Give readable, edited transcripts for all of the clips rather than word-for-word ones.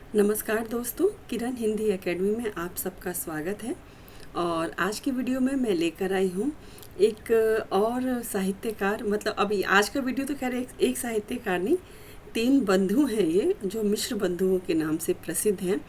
नमस्कार दोस्तों, किरण हिंदी एकेडमी में आप सबका स्वागत है। और आज की वीडियो में मैं लेकर आई हूँ एक और साहित्यकार। मतलब अभी आज का वीडियो तो खैर एक साहित्यकार नहीं, तीन बंधु हैं ये जो मिश्र बंधुओं के नाम से प्रसिद्ध हैं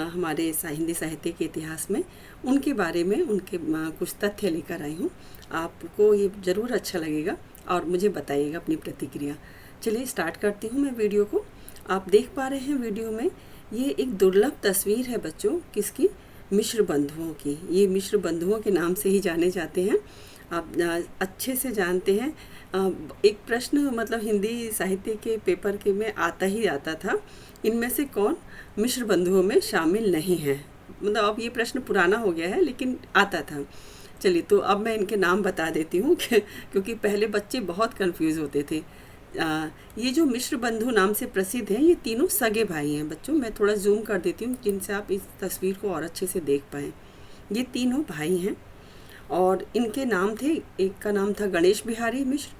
हमारे हिंदी साहित्य के इतिहास में। उनके बारे में उनके कुछ तथ्य लेकर आई हूँ। आपको ये ज़रूर अच्छा लगेगा और मुझे बताइएगा अपनी प्रतिक्रिया। चलिए स्टार्ट करती हूँ मैं वीडियो को। आप देख पा रहे हैं वीडियो में, ये एक दुर्लभ तस्वीर है बच्चों, किसकी? मिश्र बंधुओं की। ये मिश्र बंधुओं के नाम से ही जाने जाते हैं। आप अच्छे से जानते हैं। एक प्रश्न मतलब हिंदी साहित्य के पेपर के में आता ही आता था, इनमें से कौन मिश्र बंधुओं में शामिल नहीं है। मतलब अब ये प्रश्न पुराना हो गया है लेकिन आता था। चलिए तो अब मैं इनके नाम बता देती हूँ क्योंकि पहले बच्चे बहुत कंफ्यूज होते थे। ये जो मिश्र बंधु नाम से प्रसिद्ध हैं, ये तीनों सगे भाई हैं बच्चों। मैं थोड़ा जूम कर देती हूँ जिनसे आप इस तस्वीर को और अच्छे से देख पाएँ। ये तीनों भाई हैं और इनके नाम थे, एक का नाम था गणेश बिहारी मिश्र,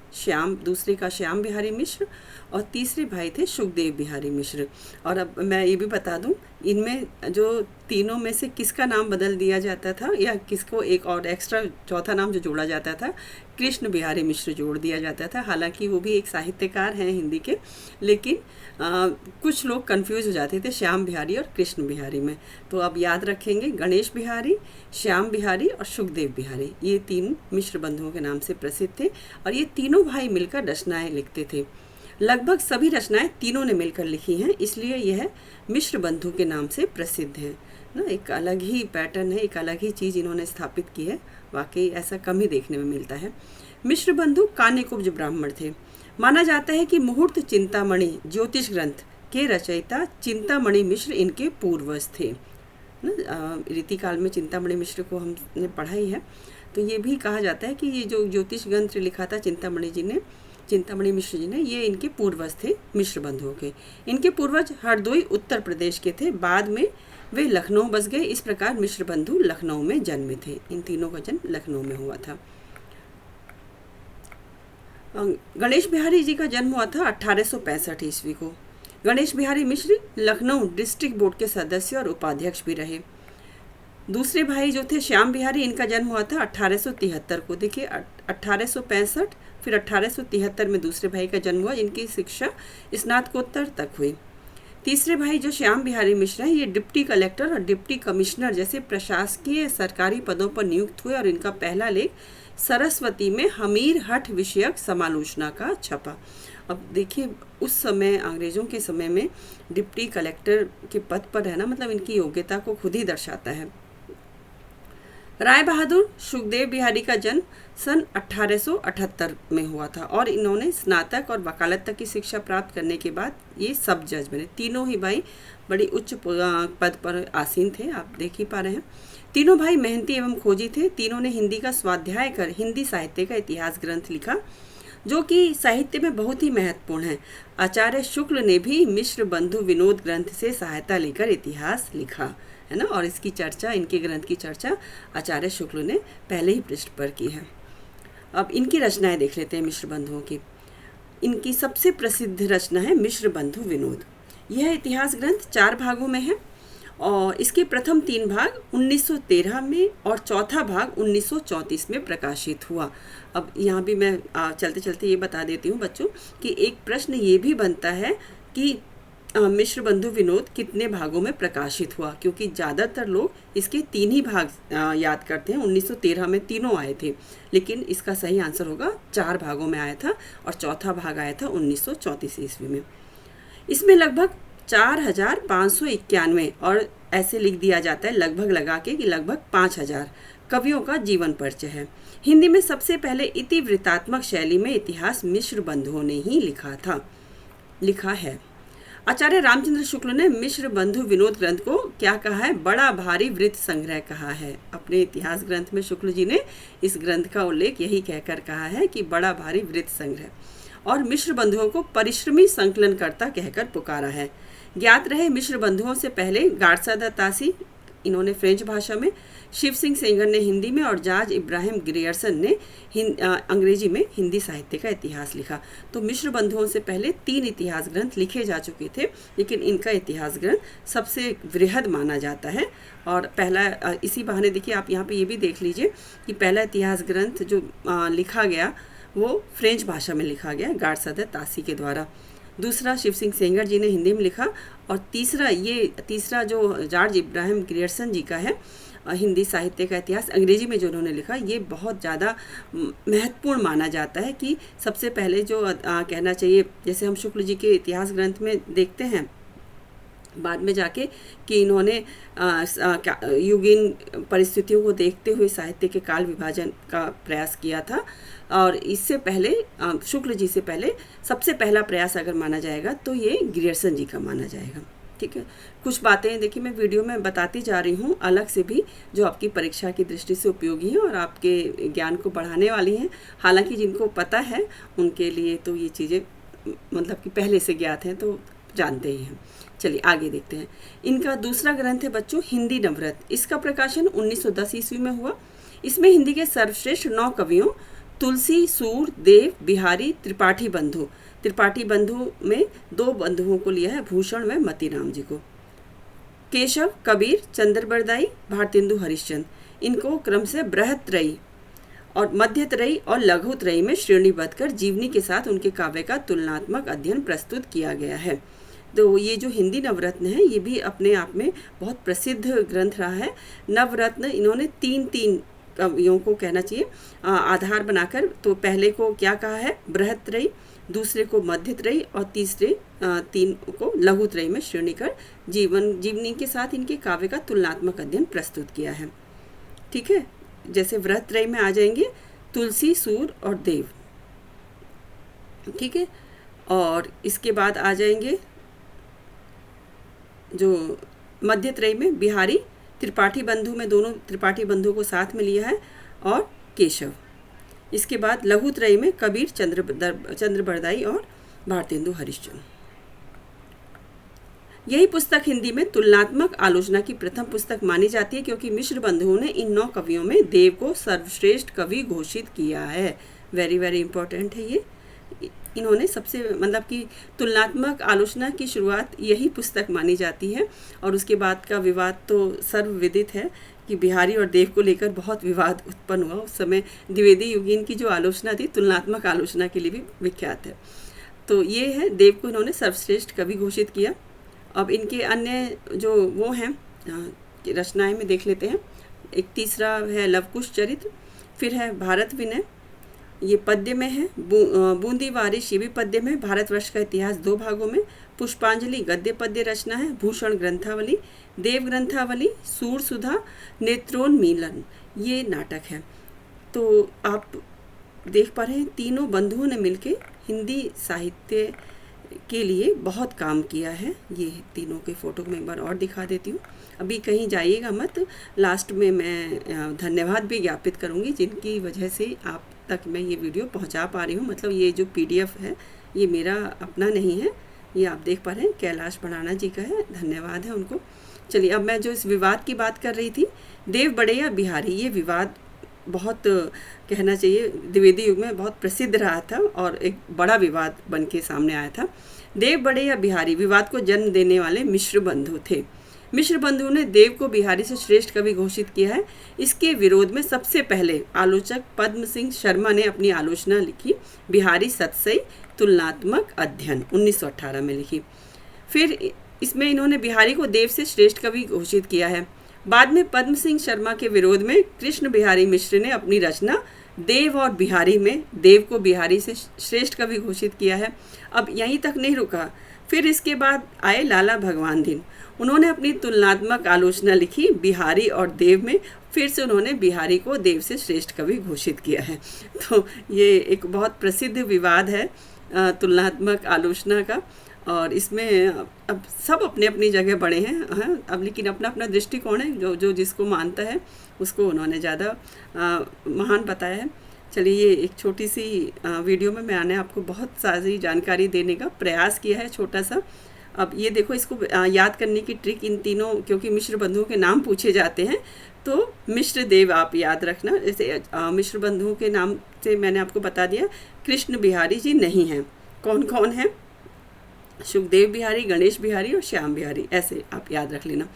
दूसरे का श्याम बिहारी मिश्र और तीसरे भाई थे सुखदेव बिहारी मिश्र। और अब मैं ये भी बता दूं, इनमें जो तीनों में से किसका नाम बदल दिया जाता था या किसको एक और एक्स्ट्रा चौथा नाम जो जोड़ा जाता था, कृष्ण बिहारी मिश्र जोड़ दिया जाता था। हालांकि वो भी एक साहित्यकार हैं हिंदी के, लेकिन कुछ लोग कंफ्यूज हो जाते थे श्याम बिहारी और कृष्ण बिहारी में। तो अब याद रखेंगे, गणेश बिहारी, श्याम बिहारी और सुखदेव बिहारी, ये तीन मिश्र बंधुओं के नाम से प्रसिद्ध थे। और ये तीनों भाई मिलकर रचनाएं लिखते थे। लगभग सभी रचनाएं तीनों ने मिलकर लिखी हैं, इसलिए यह मिश्र बंधु के नाम से प्रसिद्ध है ना। एक अलग ही पैटर्न है, एक अलग ही चीज़ इन्होंने स्थापित की है। वाकई ऐसा कम ही देखने में मिलता है। मिश्र बंधु कान्यकुब्ज ब्राह्मण थे। माना जाता है कि मुहूर्त चिंतामणि ज्योतिष ग्रंथ के रचयिता चिंतामणि मिश्र इनके पूर्वज थे ना। रीतिकाल में चिंतामणि मिश्र को हमने पढ़ा ही है। तो ये भी कहा जाता है कि ये जो ज्योतिष ग्रंथ लिखा था चिंतामणि मिश्र जी ने, ये इनके पूर्वज थे मिश्र बंधुओं के। इनके पूर्वज हरदोई उत्तर प्रदेश के थे। बाद में वे लखनऊ बस गए। इस प्रकार मिश्र बंधु लखनऊ में जन्मे थे। इन तीनों का जन्म लखनऊ में हुआ था। गणेश बिहारी जी का जन्म हुआ था 1865 ईस्वी को। गणेश बिहारी मिश्र लखनऊ डिस्ट्रिक्ट बोर्ड के सदस्य और उपाध्यक्ष भी रहे। दूसरे भाई जो थे श्याम बिहारी, इनका जन्म हुआ था 1873 को। देखिए 1865 फिर 1873 में दूसरे भाई का जन्म हुआ, इनकी शिक्षा स्नातकोत्तर तक हुई। तीसरे भाई जो श्याम बिहारी मिश्र हैं, ये डिप्टी कलेक्टर और डिप्टी कमिश्नर जैसे प्रशासकीय सरकारी पदों पर नियुक्त हुए और इनका पहला लेख सरस्वती में हमीर हठ विषयक समालोचना का छपा। अब देखिए उस समय अंग्रेज़ों के समय में डिप्टी कलेक्टर के पद पर रहना मतलब इनकी योग्यता को खुद ही दर्शाता है। राय बहादुर सुखदेव बिहारी का जन्म सन 1878 में हुआ था और इन्होंने स्नातक और वकालत तक की शिक्षा प्राप्त करने के बाद ये सब जज बने। तीनों ही भाई बड़ी उच्च पद पर आसीन थे, आप देख ही पा रहे हैं। तीनों भाई मेहनती एवं खोजी थे। तीनों ने हिंदी का स्वाध्याय कर हिंदी साहित्य का इतिहास ग्रंथ लिखा, जो कि साहित्य में बहुत ही महत्वपूर्ण है। आचार्य शुक्ल ने भी मिश्र बंधु विनोद ग्रंथ से सहायता लेकर इतिहास लिखा है ना। और इसकी चर्चा, इनके ग्रंथ की चर्चा आचार्य शुक्ल ने पहले ही पृष्ठ पर की है। अब इनकी रचनाएं देख लेते हैं मिश्र बंधुओं की। इनकी सबसे प्रसिद्ध रचना है मिश्र बंधु विनोद। यह इतिहास ग्रंथ 4 भागों में है और इसके प्रथम 3 भाग 1913 में और चौथा भाग 1934 में प्रकाशित हुआ। अब यहाँ भी मैं चलते चलते ये बता देती हूँ बच्चों कि एक प्रश्न ये भी बनता है कि मिश्र बंधु विनोद कितने भागों में प्रकाशित हुआ, क्योंकि ज़्यादातर लोग इसके 3 ही भाग याद करते हैं। 1913 में तीनों आए थे, लेकिन इसका सही आंसर होगा 4 भागों में आया था और चौथा भाग आया था 1934 ईस्वी में। इसमें लगभग 4591 और ऐसे लिख दिया जाता है लगभग लगा के कि लगभग 5000 कवियों का जीवन परिचय है। हिंदी में सबसे पहले इतिवृत्तात्मक शैली में इतिहास मिश्र बंधुओं ने ही लिखा है। आचार्य रामचंद्र शुक्ल ने मिश्र बंधु विनोद ग्रंथ को क्या कहा है? बड़ा भारी वृत्त संग्रह कहा है। अपने इतिहास ग्रंथ में शुक्ल जी ने इस ग्रंथ का उल्लेख यही कहकर कहा है कि बड़ा भारी वृत्त संग्रह। और मिश्र बंधुओं को परिश्रमी संकलनकर्ता कहकर पुकारा है। ज्ञात रहे मिश्र बंधुओं से पहले गाड़सा दत्तासी इन्होंने फ्रेंच भाषा में, शिव सिंह सेंगर ने हिंदी में और जॉर्ज इब्राहिम ग्रियर्सन ने अंग्रेजी में हिंदी साहित्य का इतिहास लिखा। तो मिश्र बंधुओं से पहले 3 इतिहास ग्रंथ लिखे जा चुके थे, लेकिन इनका इतिहास ग्रंथ सबसे वृहद माना जाता है। और पहला, इसी बहाने देखिए आप यहाँ पे ये भी देख लीजिए कि पहला इतिहास ग्रंथ जो लिखा गया वो फ्रेंच भाषा में लिखा गया गार्ड सदर तासी के द्वारा। दूसरा शिव सिंह सेंगर जी ने हिंदी में लिखा, और तीसरा जो जॉर्ज इब्राहिम ग्रियर्सन जी का है हिंदी साहित्य का इतिहास अंग्रेजी में जो उन्होंने लिखा, ये बहुत ज़्यादा महत्वपूर्ण माना जाता है कि सबसे पहले जो कहना चाहिए, जैसे हम शुक्ल जी के इतिहास ग्रंथ में देखते हैं बाद में जाके कि इन्होंने युगीन परिस्थितियों को देखते हुए साहित्य के काल विभाजन का प्रयास किया था। और इससे पहले शुक्ल जी से पहले सबसे पहला प्रयास अगर माना जाएगा तो ये ग्रियर्सन जी का माना जाएगा। ठीक है, कुछ बातें देखिए मैं वीडियो में बताती जा रही हूँ अलग से भी, जो आपकी परीक्षा की दृष्टि से उपयोगी हैं और आपके ज्ञान को बढ़ाने वाली हैं। हालांकि जिनको पता है उनके लिए तो ये चीज़ें मतलब कि पहले से ज्ञात हैं, तो जानते ही हैं। चलिए आगे देखते हैं। इनका दूसरा ग्रंथ है बच्चों हिंदी नवरत। इसका प्रकाशन 1910 ईस्वी में हुआ। इसमें हिंदी के सर्वश्रेष्ठ 9 कवियों तुलसी, सूर, देव, बिहारी, त्रिपाठी बंधु में 2 बंधुओं को लिया है, भूषण व मतीराम जी को। केशव, कबीर, चंद्रबरदाई, भारतेंदु हरिश्चंद्र, इनको क्रम से बृहत्रयी और मध्यत्रयी और लघुत्रयी में श्रेणीबद्ध कर जीवनी के साथ उनके काव्य का तुलनात्मक अध्ययन प्रस्तुत किया गया है। तो ये जो हिंदी नवरत्न है ये भी अपने आप में बहुत प्रसिद्ध ग्रंथ रहा है। नवरत्न इन्होंने 3 कवियों को कहना चाहिए आधार बनाकर, तो पहले को क्या कहा है बृहत्रयी, दूसरे को मध्यत्रयी और तीसरे 3 को लघुत्रयी में श्रेणी कर जीवनी के साथ इनके काव्य का तुलनात्मक अध्ययन प्रस्तुत किया है। ठीक है, जैसे बृहत्रयी में आ जाएंगे तुलसी, सूर और देव। ठीक है, और इसके बाद आ जाएंगे जो मध्यत्रयी में बिहारी, त्रिपाठी बंधु में दोनों त्रिपाठी बंधु को साथ में लिया है, और केशव। इसके बाद लघुत्रयी में कबीर, चंद्रबरदाई और भारतेंदु हरिश्चंद्र। यही पुस्तक हिंदी में तुलनात्मक आलोचना की प्रथम पुस्तक मानी जाती है, क्योंकि मिश्र बंधुओं ने इन 9 कवियों में देव को सर्वश्रेष्ठ कवि घोषित किया है। वेरी वेरी इंपॉर्टेंट है ये। इन्होंने सबसे मतलब कि तुलनात्मक आलोचना की शुरुआत यही पुस्तक मानी जाती है। और उसके बाद का विवाद तो सर्वविदित है कि बिहारी और देव को लेकर बहुत विवाद उत्पन्न हुआ। उस समय द्विवेदी युगीन की जो आलोचना थी तुलनात्मक आलोचना के लिए भी विख्यात है। तो ये है, देव को इन्होंने सर्वश्रेष्ठ कवि घोषित किया। अब इनके अन्य जो वो हैं रचनाएं में देख लेते हैं। एक तीसरा है लवकुश चरित्र, फिर है भारत विनय, ये पद्य में है। बूंदी वारिश, ये भी पद्य में। भारतवर्ष का इतिहास 2 भागों में। पुष्पांजलि गद्य पद्य रचना है। भूषण ग्रंथावली, देव ग्रंथावली, सूर सुधा, नेत्रोन्मीलन, ये नाटक है। तो आप देख पा रहे हैं तीनों बंधुओं ने मिलके हिंदी साहित्य के लिए बहुत काम किया है। ये तीनों के फ़ोटो में एक बार और दिखा देती हूँ। अभी कहीं जाइएगा मत, लास्ट में मैं धन्यवाद भी ज्ञापित करूँगी जिनकी वजह से आप तक मैं ये वीडियो पहुँचा पा रही हूँ। मतलब ये जो PDF है ये मेरा अपना नहीं है, ये आप देख पा रहे हैं कैलाश भड़ाना जी का है, धन्यवाद है उनको। चलिए, अब मैं जो इस विवाद की बात कर रही थी, देव बड़े या बिहारी, ये विवाद बहुत कहना चाहिए द्विवेदी युग में बहुत प्रसिद्ध रहा था और एक बड़ा विवाद बन के सामने आया था। देव बड़े या बिहारी विवाद को जन्म देने वाले मिश्र बंधु थे। मिश्र बंधुओं ने देव को बिहारी से श्रेष्ठ कवि घोषित किया है। इसके विरोध में सबसे पहले आलोचक पद्म सिंह शर्मा ने अपनी आलोचना लिखी, बिहारी सतसई तुलनात्मक अध्ययन 1918 में लिखी। फिर इसमें इन्होंने बिहारी को देव से श्रेष्ठ कवि घोषित किया है। बाद में पद्म सिंह शर्मा के विरोध में कृष्ण बिहारी मिश्र ने अपनी रचना देव और बिहारी में देव को बिहारी से श्रेष्ठ कवि घोषित किया है। अब यहीं तक नहीं रुका, फिर इसके बाद आए लाला भगवान दीन। उन्होंने अपनी तुलनात्मक आलोचना लिखी बिहारी और देव में, फिर से उन्होंने बिहारी को देव से श्रेष्ठ कवि घोषित किया है। तो ये एक बहुत प्रसिद्ध विवाद है तुलनात्मक आलोचना का, और इसमें अब सब अपने अपनी जगह बड़े हैं, अब लेकिन अपना अपना दृष्टिकोण है, जो जिसको मानता है उसको उन्होंने ज़्यादा महान बताया है। चलिए, ये एक छोटी सी वीडियो में मैंने आपको बहुत सारी जानकारी देने का प्रयास किया है, छोटा सा। अब ये देखो, इसको याद करने की ट्रिक इन तीनों, क्योंकि मिश्र बंधुओं के नाम पूछे जाते हैं तो मिश्र देव आप याद रखना। जैसे मिश्र बंधुओं के नाम से मैंने आपको बता दिया, कृष्ण बिहारी जी नहीं हैं। कौन कौन है? सुखदेव बिहारी, गणेश बिहारी और श्याम बिहारी, ऐसे आप याद रख लेना।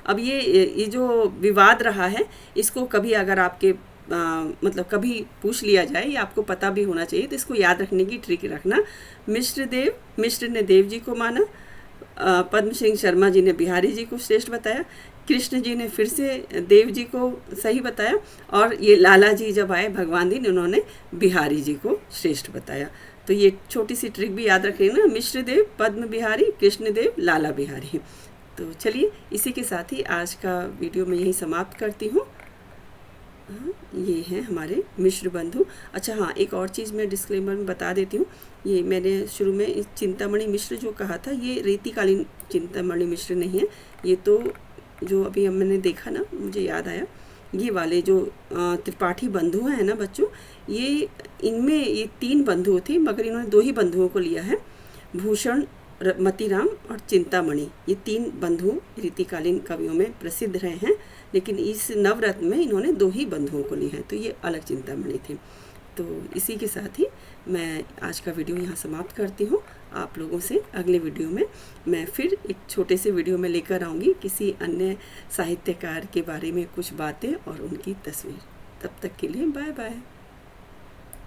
अब ये जो विवाद रहा है, इसको कभी अगर आपके मतलब कभी पूछ लिया जाए, या आपको पता भी होना चाहिए, तो इसको याद रखने की ट्रिक रखना। मिश्र ने देव जी को माना, पद्म सिंह शर्मा जी ने बिहारी जी को श्रेष्ठ बताया, कृष्ण जी ने फिर से देव जी को सही बताया, और ये लाला जी जब आए भगवान दिन, उन्होंने बिहारी जी को श्रेष्ठ बताया। तो ये छोटी सी ट्रिक भी याद रख लेना, मिश्र देव, पद्म बिहारी, कृष्ण देव, लाला बिहारी। तो चलिए, इसी के साथ ही आज का वीडियो मैं यहीं समाप्त करती हूँ। ये हैं हमारे मिश्र बंधु। अच्छा हाँ, एक और चीज़ मैं डिस्क्लेमर में बता देती हूँ। ये मैंने शुरू में इस चिंतामणि मिश्र जो कहा था, ये रीतिकालीन चिंतामणि मिश्र नहीं है। ये तो जो अभी मैंने देखा ना, मुझे याद आया, ये वाले जो त्रिपाठी बंधु हैं ना बच्चों, ये इनमें ये 3 बंधु थे, मगर इन्होंने 2 ही बंधुओं को लिया है, भूषण, मतीराम और चिंतामणि। ये 3 बंधु रीतिकालीन कवियों में प्रसिद्ध रहे हैं, लेकिन इस नवरत्न में इन्होंने 2 ही बंधुओं को लिए हैं, तो ये अलग चिंतामणि थे। तो इसी के साथ ही मैं आज का वीडियो यहाँ समाप्त करती हूँ। आप लोगों से अगले वीडियो में मैं फिर एक छोटे से वीडियो में लेकर आऊँगी किसी अन्य साहित्यकार के बारे में कुछ बातें और उनकी तस्वीर। तब तक के लिए बाय बाय।